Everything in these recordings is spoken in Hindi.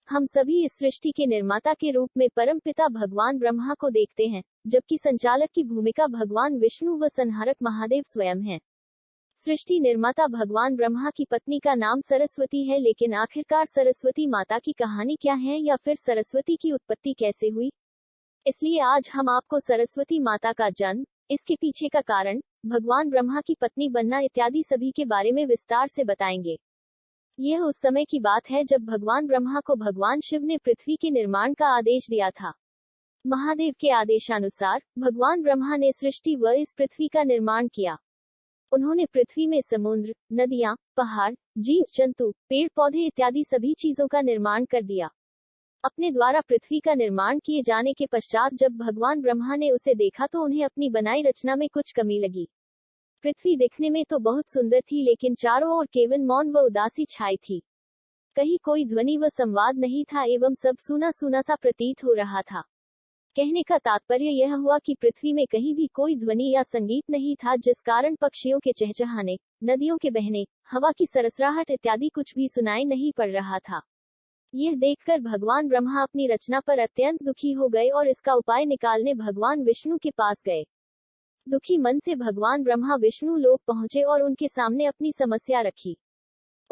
हम सभी इस सृष्टि के निर्माता के रूप में परमपिता भगवान ब्रह्मा को देखते हैं, जबकि संचालक की भूमिका भगवान विष्णु व संहारक महादेव स्वयं हैं। सृष्टि निर्माता भगवान ब्रह्मा की पत्नी का नाम सरस्वती है, लेकिन आखिरकार सरस्वती माता की कहानी क्या है, या फिर सरस्वती की उत्पत्ति कैसे हुई? इसलिए आज हम आपको सरस्वती माता का जन्म, इसके पीछे का कारण, भगवान ब्रह्मा की पत्नी बनना इत्यादि सभी के बारे में विस्तार से बताएंगे। यह उस समय की बात है जब भगवान ब्रह्मा को भगवान शिव ने पृथ्वी के निर्माण का आदेश दिया था। महादेव के आदेशानुसार भगवान ब्रह्मा ने सृष्टि व इस पृथ्वी का निर्माण किया। उन्होंने पृथ्वी में समुद्र, नदियां, पहाड़, जीव जंतु, पेड़ पौधे इत्यादि सभी चीजों का निर्माण कर दिया। अपने द्वारा पृथ्वी का निर्माण किए जाने के पश्चात जब भगवान ब्रह्मा ने उसे देखा तो उन्हें अपनी बनाई रचना में कुछ कमी लगी। पृथ्वी दिखने में तो बहुत सुंदर थी, लेकिन चारों ओर केवल मौन व उदासी छाई थी। कहीं कोई ध्वनि व संवाद नहीं था एवं सब सूना सूना सा प्रतीत हो रहा था। कहने का तात्पर्य यह हुआ कि पृथ्वी में कहीं भी कोई ध्वनि या संगीत नहीं था, जिस कारण पक्षियों के चहचहाने, नदियों के बहने, हवा की सरसराहट इत्यादि कुछ भी सुनाई नहीं पड़ रहा था। यह देखकर भगवान ब्रह्मा अपनी रचना पर अत्यंत दुखी हो गए और इसका उपाय निकालने भगवान विष्णु के पास गए। दुखी मन से भगवान ब्रह्मा विष्णु लोक पहुंचे और उनके सामने अपनी समस्या रखी।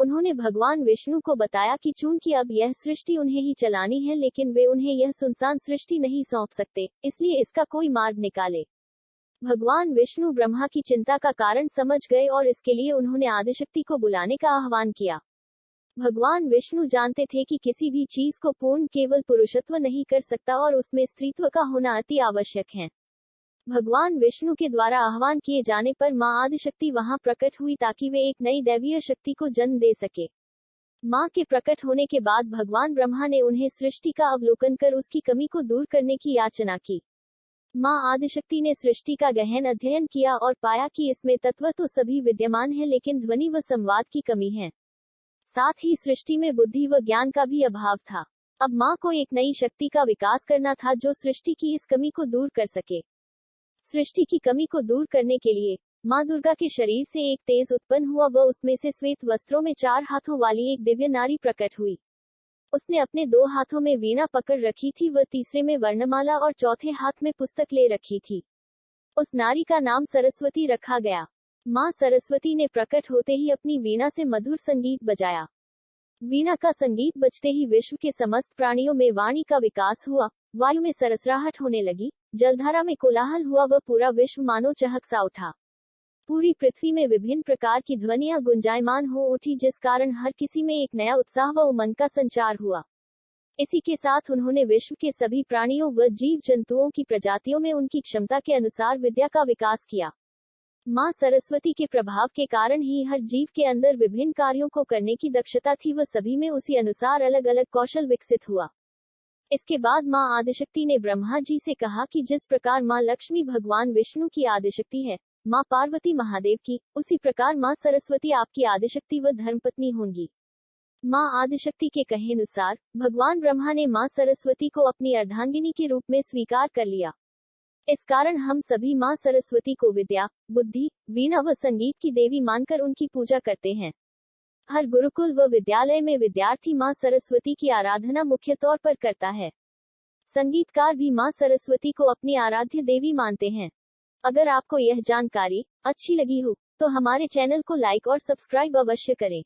उन्होंने भगवान विष्णु को बताया कि चूंकि अब यह सृष्टि उन्हें ही चलानी है, लेकिन वे उन्हें यह सुनसान सृष्टि नहीं सौंप सकते, इसलिए इसका कोई मार्ग निकाले। भगवान विष्णु ब्रह्मा की चिंता का कारण समझ गए और इसके लिए उन्होंने आदिशक्ति को बुलाने का आह्वान किया। भगवान विष्णु जानते थे कि किसी भी चीज को पूर्ण केवल पुरुषत्व नहीं कर सकता और उसमें स्त्रीत्व का होना अति आवश्यक है। भगवान विष्णु के द्वारा आह्वान किए जाने पर मां आदिशक्ति वहां प्रकट हुई ताकि वे एक नई दैवीय शक्ति को जन्म दे सके। मां के प्रकट होने के बाद भगवान ब्रह्मा ने उन्हें सृष्टि का अवलोकन कर उसकी कमी को दूर करने की याचना की। मां आदिशक्ति ने सृष्टि का गहन अध्ययन किया और पाया कि इसमें तत्व तो सभी विद्यमान है, लेकिन ध्वनि व संवाद की कमी है। साथ ही सृष्टि में बुद्धि व ज्ञान का भी अभाव था। अब मां को एक नई शक्ति का विकास करना था जो सृष्टि की इस कमी को दूर कर सके। सृष्टि की कमी को दूर करने के लिए मां दुर्गा के शरीर से एक तेज उत्पन्न हुआ व उसमें से श्वेत वस्त्रों में 4 हाथों वाली एक दिव्य नारी प्रकट हुई। उसने अपने 2 हाथों में वीणा पकड़ रखी थी व तीसरे में वर्णमाला और चौथे हाथ में पुस्तक ले रखी थी। उस नारी का नाम सरस्वती रखा गया। मां सरस्वती ने प्रकट होते ही अपनी वीणा से मधुर संगीत बजाया। वीणा का संगीत बजते ही विश्व के समस्त प्राणियों में वाणी का विकास हुआ, वायु में सरसराहट होने लगी, जलधारा में कोलाहल हुआ व पूरा विश्व मानो चहक सा उठा। पूरी पृथ्वी में विभिन्न प्रकार की ध्वनियां गुंजायमान हो उठी, जिस कारण हर किसी में एक नया उत्साह व उमंग का संचार हुआ। इसी के साथ उन्होंने विश्व के सभी प्राणियों व जीव जंतुओं की प्रजातियों में उनकी क्षमता के अनुसार विद्या का विकास किया। मां सरस्वती के प्रभाव के कारण ही हर जीव के अंदर विभिन्न कार्यों को करने की दक्षता थी व सभी में उसी अनुसार अलग अलग कौशल विकसित हुआ। इसके बाद मां आदिशक्ति ने ब्रह्मा जी से कहा कि जिस प्रकार मां लक्ष्मी भगवान विष्णु की आदिशक्ति है, मां पार्वती महादेव की, उसी प्रकार मां सरस्वती आपकी आदिशक्ति व धर्मपत्नी होंगी। मां आदिशक्ति के कहे अनुसार भगवान ब्रह्मा ने मां सरस्वती को अपनी अर्धांगिनी के रूप में स्वीकार कर लिया। इस कारण हम सभी मां सरस्वती को विद्या, बुद्धि, वीणा व संगीत की देवी मानकर उनकी पूजा करते हैं। हर गुरुकुल व विद्यालय में विद्यार्थी मां सरस्वती की आराधना मुख्य तौर पर करता है। संगीतकार भी मां सरस्वती को अपनी आराध्य देवी मानते हैं। अगर आपको यह जानकारी अच्छी लगी हो तो हमारे चैनल को लाइक और सब्सक्राइब अवश्य करें,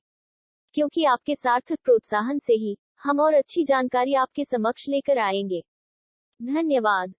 क्योंकि आपके सार्थक प्रोत्साहन से ही हम और अच्छी जानकारी आपके समक्ष लेकर आएंगे। धन्यवाद।